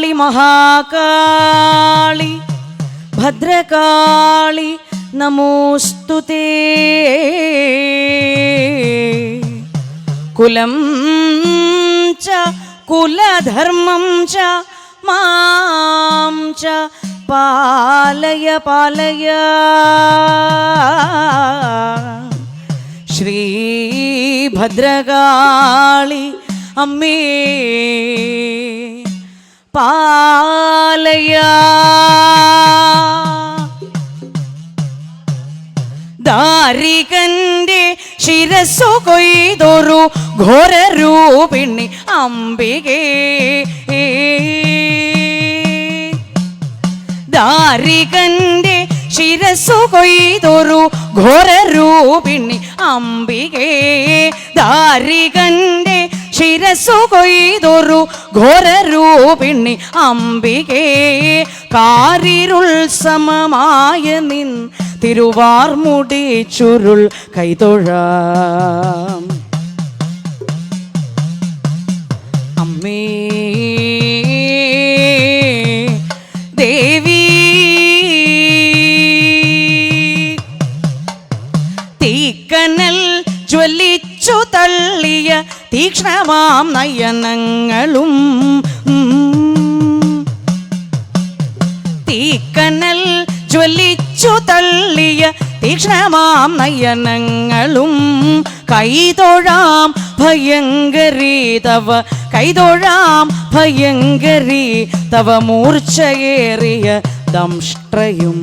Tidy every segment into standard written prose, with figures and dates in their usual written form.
കാളി മഹാകാളി ഭദ്രകാളി നമോസ്തുതേ. കുലം ച കുലധർമ്മം ച മാം ച പാലയ പാലയ. ശ്രീ ഭദ്രകാളി അമ്മേ പാലയ. ദാരികന്റെ ശിരസ്സു കൊയ്തൊരു ഘോരരൂപിണി അംബികേ. ദാരികന്റെ ശിരസ്സു കൊയ്തൊരു ഘോരരൂപിണി അംബികേ. ദാരികന്റെ ശിരസ്സു കൊയ്തൊരു ഘോരരൂപിണി അംബികേ. കാരിരുൾ സമമായ നിൻ തിരുവാർമുടി ചുരുൾ കൈതൊഴാം അമ്മേ ദേവി. തീക്കനൽ ജ്വലിച്ചു തള്ളിയ തീക്ഷ്ണമാം നയനങ്ങളും തീക്കനൽ ജ്വലിച്ചു തള്ളിയ തീക്ഷ്ണമാം നയനങ്ങളും കൈതൊഴാം ഭയങ്കരീ തവ കൈതൊഴാം ഭയങ്കരീ തവ മൂർച്ചയേറിയ ദംഷ്ട്രയും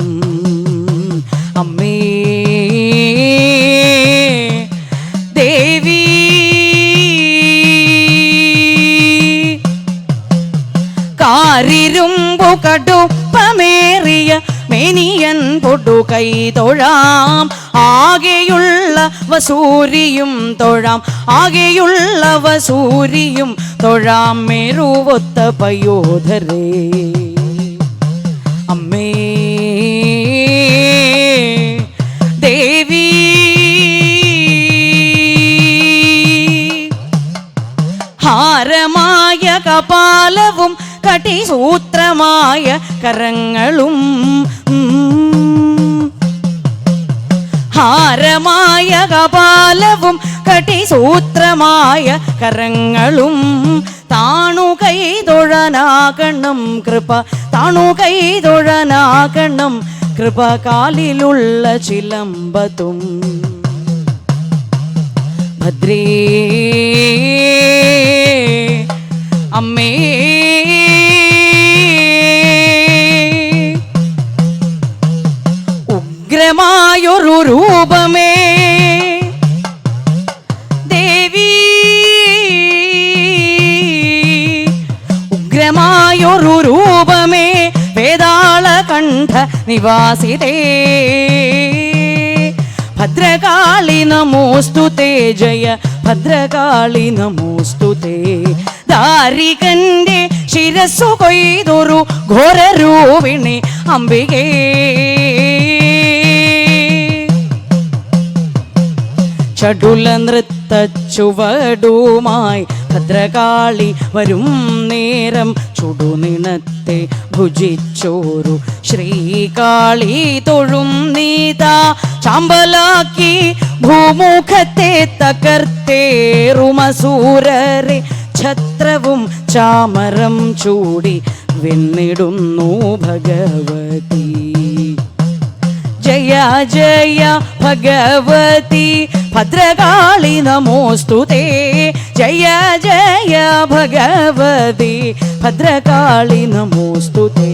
അമ്മേ ദേവി. കാരിരുമ്പു കടുപ്പമേറിയ മേനിയൻ പൊടു കൈതൊഴാം ആകെയുള്ള വസൂരിയും തൊഴാം ആകെയുള്ള വസൂരിയും തൊഴാം മേരുവൊത്ത പയോധരേ അമ്മേ ദേവി. ഹാരമായ കപാലവും കടിസൂത്രമായ കരങ്ങളും ഹാരമായ കപാലവും കടിസൂത്രമായ കരങ്ങളും താണു കൈതൊഴനാകണം കൃപ താണു കൈതൊഴനാകണം കൃപ കാലിലുള്ള ചിലമ്പതും ഭദ്രേ അമ്മേ ഉഗ്രമായൊരു രൂപമേ ദേവി. ഉഗ്രമായൊരു രൂപമേ വേതാളകണ്ഠ നിവാസിതേ ഭദ്രകാളി നമോസ്തുതേ ജയ ഭദ്രകാളി നമോസ്തുതേ. ദാരികന്റെ ശിരസ്സു കൊയ്തൊരു ഘോരരൂപിണി അംബികേ. ചടുല നൃത്ത ചുവടുമായി ഭദ്രകാളി വരും നേരം ചുടുനിണത്തെ ഭുജിച്ചോരു ശ്രീകാളി തൊഴും നീതാ ചാമ്പലാക്കി ഭൂമുഖത്തെ തകർത്തേറുമസൂരരെ ഛത്രവും ചാമരം ചൂടി വെന്നിടുന്നു ഭഗവതി. ജയ ജയ ഭഗവതി ഭദ്രകാളി നമോസ്തുതേ. ജയ ജയ ഭഗവതി ഭദ്രകാളി നമോസ്തുതേ.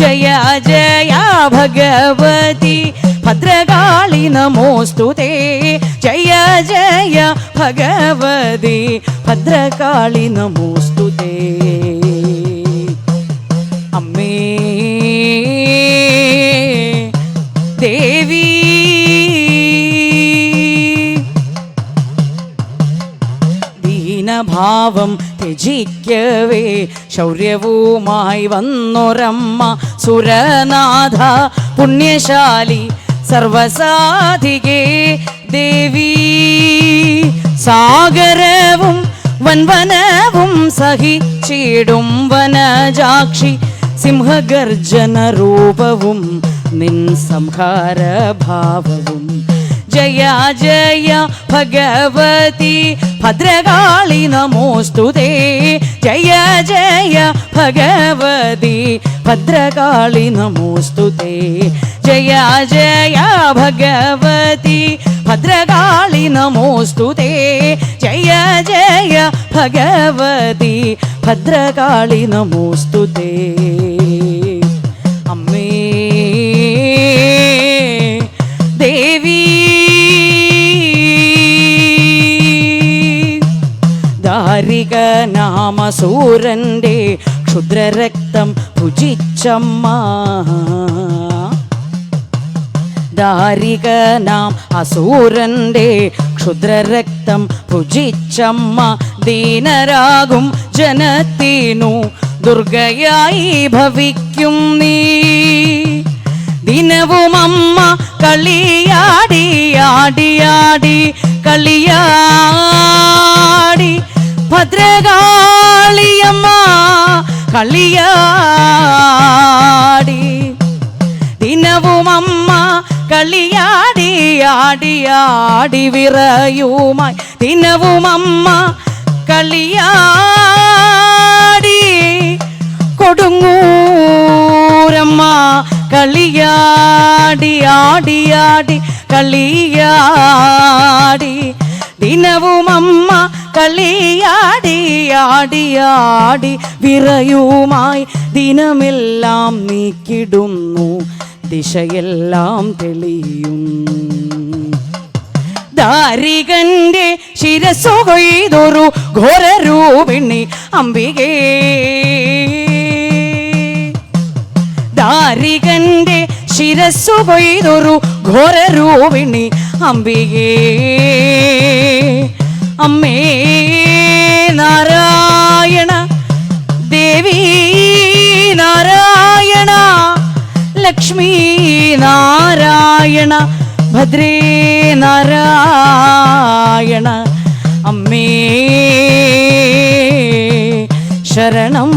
ജയ ജയ ഭഗവതി ഭദ്രകാളി നമോസ്തുതേ. ജയ ജയ ഭഗവതി ഭദ്രകാളി നമോസ്തുതേ. അമ്മേ ദേവി. ദീനഭാവം ത്യജിക്കവേ ശൗര്യവുമായി വന്നൊരമ്മ സുരനാഥ പുണ്യശാലി സർവസാധികേ ദേവി. സാഗരവും വൻവനവും സഹിച്ചിടും വനജാക്ഷി സിംഹഗർജന രൂപവും നിൻ സംഹാരഭാവവും ജയ ജയ ഭഗവതി ഭദ്രകാളി നമോസ്തുതേ ജയ ജയ ഭഗവതി ഭദ്രകാളി നമോസ്തുതേ ജയ ജയ ഭഗവതി ഭദ്രകാളി നമോസ്തുതേ ജയ ജയ ഭഗവതി ഭദ്രകാളി നമോസ്തുതേ അമ്മേ ദേവി ദാരിക നാമസൂരന്റെ ക്ഷുദ്രരക്തം ഭുജിച്ചമ്മ ദാരിക നാം അസൂരന്റെ ക്ഷുദ്രരക്തം ഭുജിച്ചമ്മ ദീനരാകും ജനത്തിനു ദുർഗയായി ഭവിക്കും നീ ദിനവും അമ്മ കളിയാടി കളിയാടി ഭദ്രകാളിയമ്മ കളിയാടി ദിനവും അമ്മ കളിയാടി വിറയുമായി ദിനവും അമ്മ കളിയാടി കൊടുങ്ങൂരമ്മ കളിയാടി കളിയാടി ദിനവും അമ്മ കളിയാടി വിറയുമായി ദിനമെല്ലാം നീക്കിടുന്നു ദിശയെല്ലാം തെളിയും ദാരികന്റെ ശിരസ്സു കൊയ്തൊരു ഘോരരൂപിണി അംബികേ ദാരികന്റെ ശിരസ്സു കൊയ്തൊരു ഘോരരൂപിണി അംബികേ അമ്മേ നാരായണ ദേവി നാരായണ ലക്ഷ്മി നാരായണ ഭദ്രേ നാരായണ അമ്മേ ശരണം